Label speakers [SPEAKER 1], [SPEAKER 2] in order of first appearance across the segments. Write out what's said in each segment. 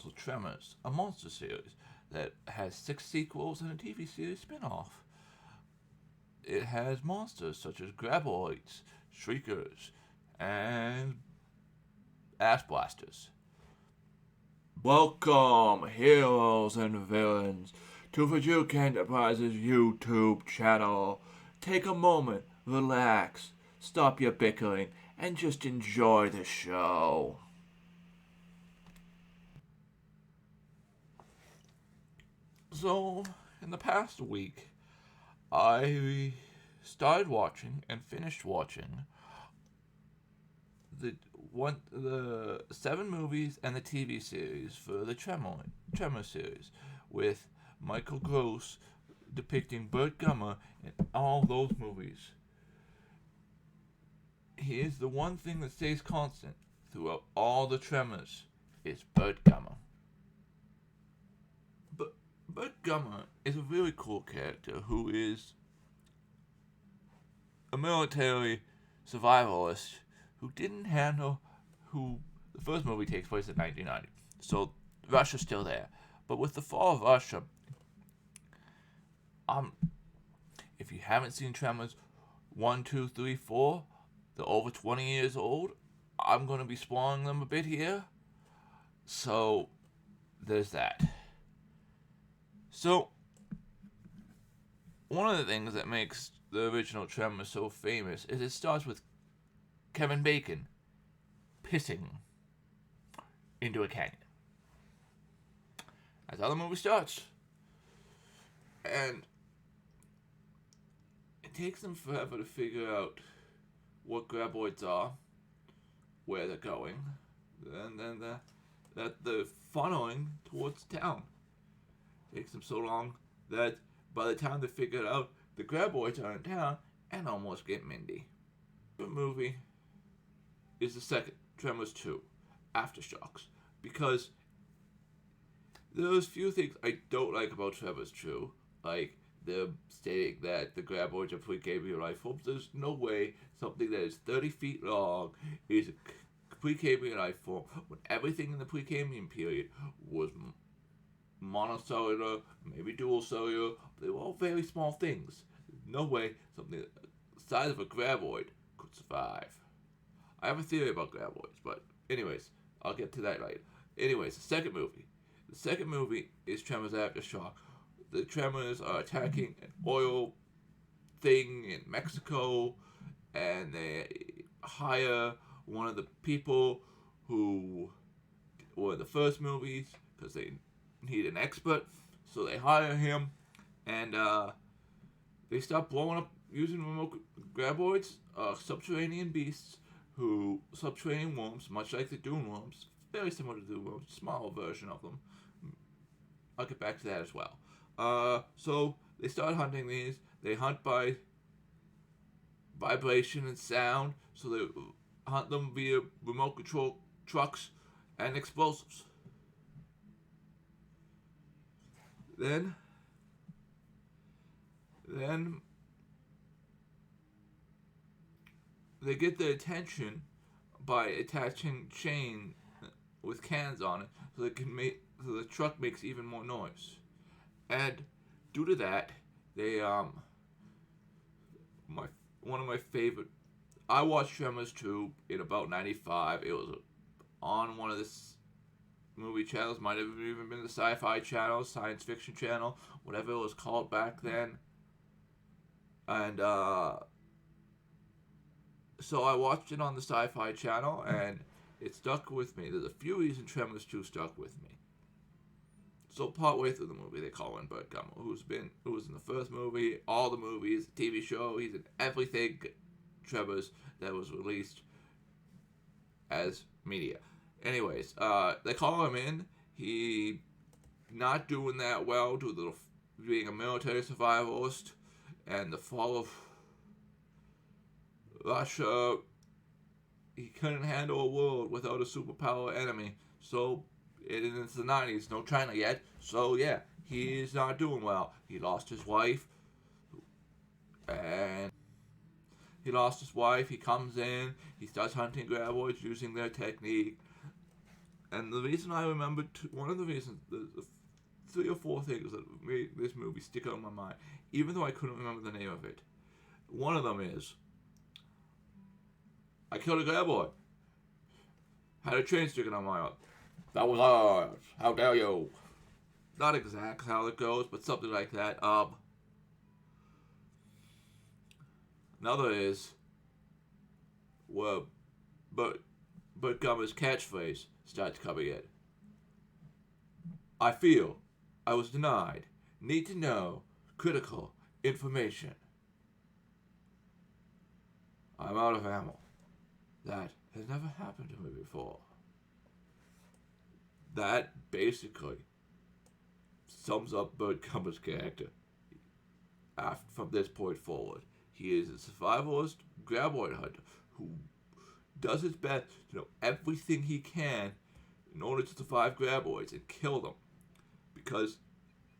[SPEAKER 1] So Tremors, a monster series that has 6 sequels and a TV series spin-off. It has monsters such as graboids, shriekers, and ass blasters. Welcome, heroes and villains, to Fjook Enterprises YouTube channel. Take a moment, relax, stop your bickering, and just enjoy the show. So, in the past week, I started watching and finished watching the 7 movies and the TV series for the Tremor series, with Michael Gross depicting Bert Gummer in all those movies. Here's the one thing that stays constant throughout all the Tremors is Bert Gummer. But Bert Gummer is a really cool character who is a military survivalist who didn't handle the first movie takes place in 1990. So Russia's still there. But with the fall of Russia, if you haven't seen Tremors 1, 2, 3, 4, they're over 20 years old. I'm going to be spoiling them a bit here. So there's that. So one of the things that makes the original Tremors so famous is it starts with Kevin Bacon pissing into a canyon. That's how the movie starts. And it takes them forever to figure out what graboids are, where they're going, and then that they're funneling towards town. It takes them so long that by the time they figure it out, the graboids are in town and almost get Mindy. The movie is the second, Tremors 2, Aftershocks, because there's few things I don't like about Tremors 2, like them stating that the graboids are pre-Cambrian life forms. There's no way something that is 30 feet long is a pre-Cambrian life form when everything in the pre-Cambrian period was monocellular, maybe dual cellular. They were all very small things. There's no way something the size of a graboid could survive. I have a theory about graboids, but anyways, I'll get to that later. Anyways, the second movie. The second movie is Tremors Aftershock. The Tremors are attacking an oil thing in Mexico, and they hire one of the people who were in the first movies because they need an expert. So they hire him, and they start blowing up using remote graboids, subterranean beasts, subterranean worms, much like the dune worms, very similar to dune worms, smaller version of them. I'll get back to that as well. So they start hunting these. They hunt by vibration and sound, so they hunt them via remote control trucks and explosives. Then they get their attention by attaching chain with cans on it, so the truck makes even more noise. And due to that, they one of my favorite. I watched Tremors 2 in about 95. It was on one of the movie channels, might have even been the Sci-Fi Channel, Science Fiction Channel, whatever it was called back then. And so I watched it on the Sci-Fi Channel, and it stuck with me. There's a few reasons Tremors 2 stuck with me. So partway through the movie, they call in Bert Gummer, who was in the first movie, all the movies, the TV show. He's in everything Tremors that was released as media. Anyways, they call him in. He not doing that well due to being a military survivalist and the fall of Russia. He couldn't handle a world without a superpower enemy. So it's the 90s, no China yet. So yeah, he's not doing well. He lost his wife, and he comes in. He starts hunting graboids using their technique. And the reason I remember, one of the reasons, the 3 or 4 things that made this movie stick out in my mind, even though I couldn't remember the name of it. One of them is, I killed a graboid. Had a train sticking on my arm. That was ours. How dare you? Not exactly how it goes, but something like that. Another is, well, Bert Gummer's catchphrase starts coming in. I feel I was denied. Need to know critical information. I'm out of ammo. That has never happened to me before. That basically sums up Bert Gummer's character. From this point forward, he is a survivalist graboid hunter who does his best to know everything he can in order to survive graboids and kill them. Because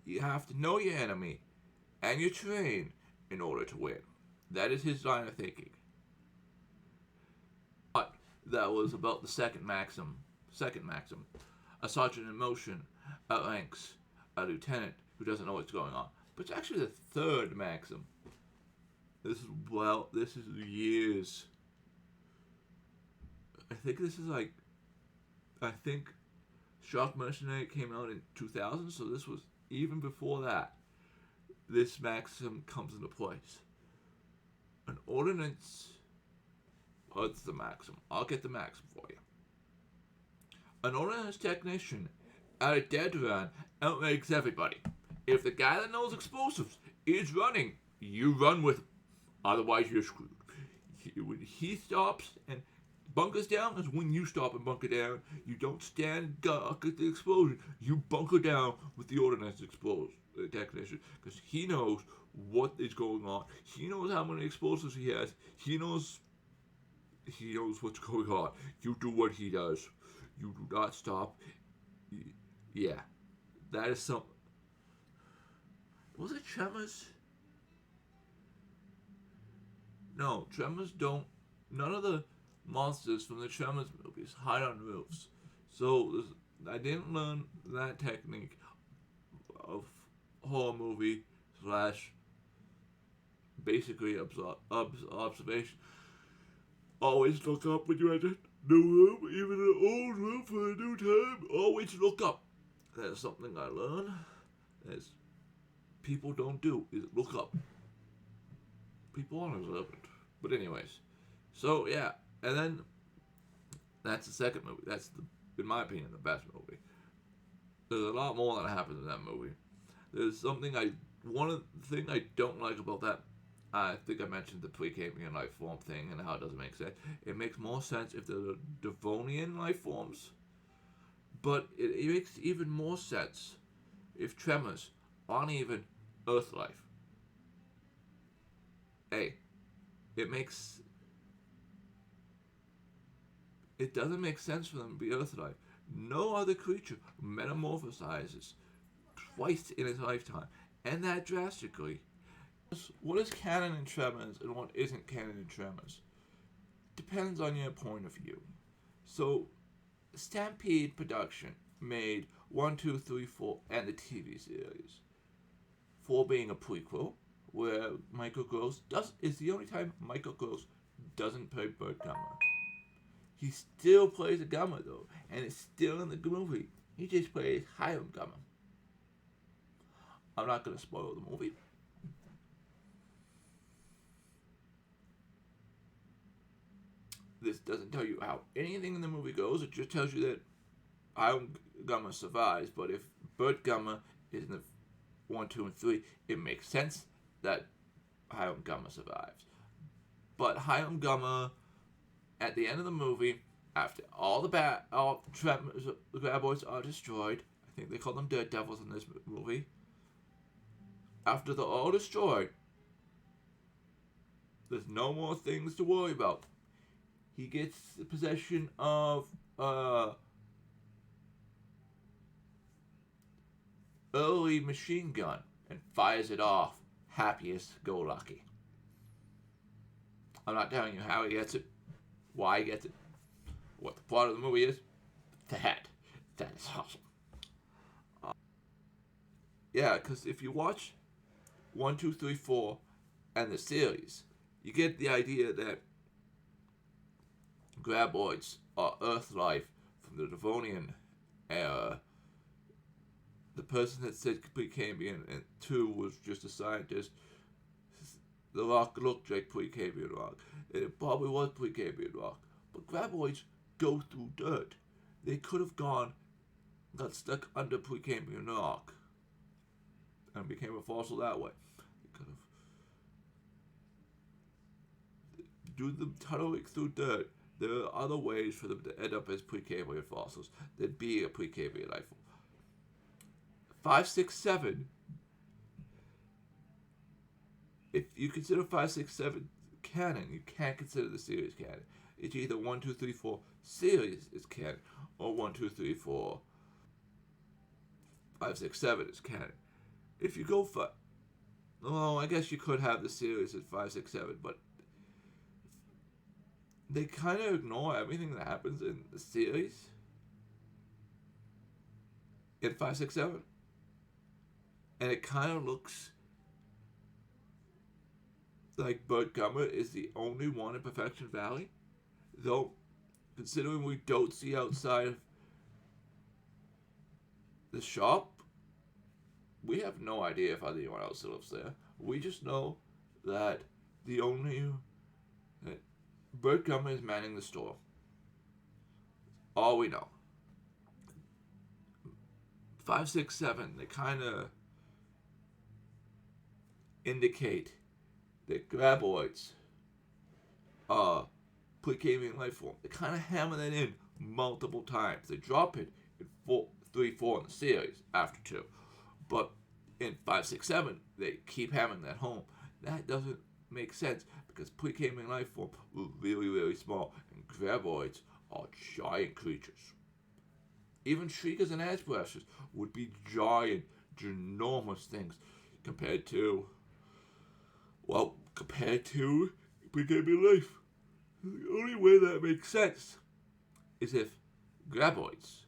[SPEAKER 1] you have to know your enemy and your terrain in order to win. That is his line of thinking. But that was about the second maxim. A sergeant in motion outranks a lieutenant who doesn't know what's going on. But it's actually the third maxim. This is years. I think Shock Mercenary came out in 2000, so this was even before that. This maxim comes into place. An ordnance. Oh, it's the maxim. I'll get the maxim for you. An ordnance technician at a dead run outranks everybody. If the guy that knows explosives is running, you run with him. Otherwise, you're screwed. When he stops and bunkers down is when you stop and bunker down. You don't stand guck at the explosion. You bunker down with the ordnance technician because he knows what is going on. He knows how many explosives he has. He knows what's going on. You do what he does. You do not stop. Yeah, that is some. Was it Tremors? No, Tremors don't. None of the monsters from the Tremors movies hide on roofs. So I didn't learn that technique of horror movie / basically observation. Always look up when you enter the room, even an old room for a new time. Always look up. That's something I learned. That people don't do is look up. People aren't observant. But anyways, so yeah, and then that's the second movie. That's in my opinion, the best movie. There's a lot more that happens in that movie. There's one of the thing I don't like about that. I think I mentioned the Precambrian life form thing and how it doesn't make sense. It makes more sense if they're Devonian life forms, but it makes even more sense if Tremors aren't even Earth life. Hey, it doesn't make sense for them to be Earth life. No other creature metamorphosizes twice in its lifetime, and that drastically. What is canon in Tremors and what isn't canon in Tremors? Depends on your point of view. So, Stampede Production made 1, 2, 3, 4 and the TV series. 4 being a prequel, where Michael Gross is the only time Michael Gross doesn't play Bert Gummer. He still plays a Gummer though, and it's still in the movie. He just plays Hiram Gummer. I'm not going to spoil the movie. This doesn't tell you how anything in the movie goes. It just tells you that Hiram Gummer survives. But if Bert Gummer is in the 1, 2, and 3, it makes sense that Hiram Gummer survives. But Hiram Gummer, at the end of the movie, after all the graboids are destroyed, I think they call them Dirt Devils in this movie. After they're all destroyed, there's no more things to worry about. He gets possession of early machine gun and fires it off. Happiest go lucky. I'm not telling you how he gets it, why he gets it, what the plot of the movie is. That It's awesome. Yeah, because if you watch 1, 2, 3, 4 and the series, you get the idea that graboids are Earth life from the Devonian era. The person that said Precambrian and 2 was just a scientist. The rock looked like Precambrian rock. And it probably was Precambrian rock. But graboids go through dirt. They could have got stuck under Precambrian rock and became a fossil that way. They could have. Do them tunneling through dirt. There are other ways for them to end up as Precambrian fossils than being a Precambrian life form. 5, 6, 7. If you consider 5, 6, 7 canon, you can't consider the series canon. It's either 1, 2, 3, 4 series is canon, or 1, 2, 3, 4, 5, 6, 7 is canon. If you go for, well, I guess you could have the series at 5, 6, 7, but they kind of ignore everything that happens in the series in 5, 6, 7. And it kind of looks like Bert Gummer is the only one in Perfection Valley. Though, considering we don't see outside of the shop, we have no idea if anyone else lives there. We just know that Bert Gummer is manning the store. All we know. 5, 6, 7, they kind of indicate that graboids are Precambrian life form. They kind of hammer that in multiple times. They drop it in 3, 4 in the series after 2. But in 5, 6, 7, they keep hammering that home. That doesn't make sense because Precambrian life form were really, really small, and graboids are giant creatures. Even shriekers and ash blasters would be giant, ginormous things compared to Precambrian life. The only way that makes sense is if graboids,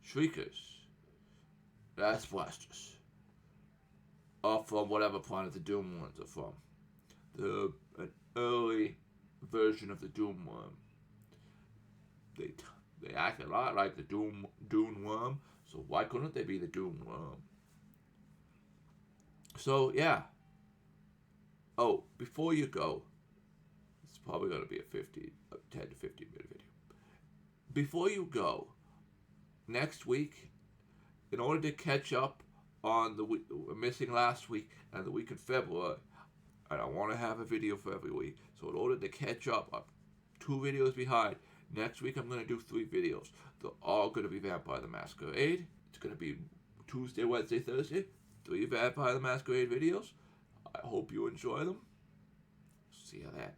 [SPEAKER 1] shriekers, ash blasters are from whatever planet the Doom Worms are from. An early version of the Doom Worm. They act a lot like the Doom Worm, so why couldn't they be the Doom Worm? So yeah. Oh, before you go, it's probably going to be a 10 to 15 minute video. Before you go, next week, in order to catch up on the week we're missing last week and the week in February, and I want to have a video for every week, so in order to catch up, I'm 2 videos behind. Next week I'm going to do 3 videos. They're all going to be Vampire the Masquerade. It's going to be Tuesday, Wednesday, Thursday. 3 Vampire the Masquerade videos. I hope you enjoy them. See you then.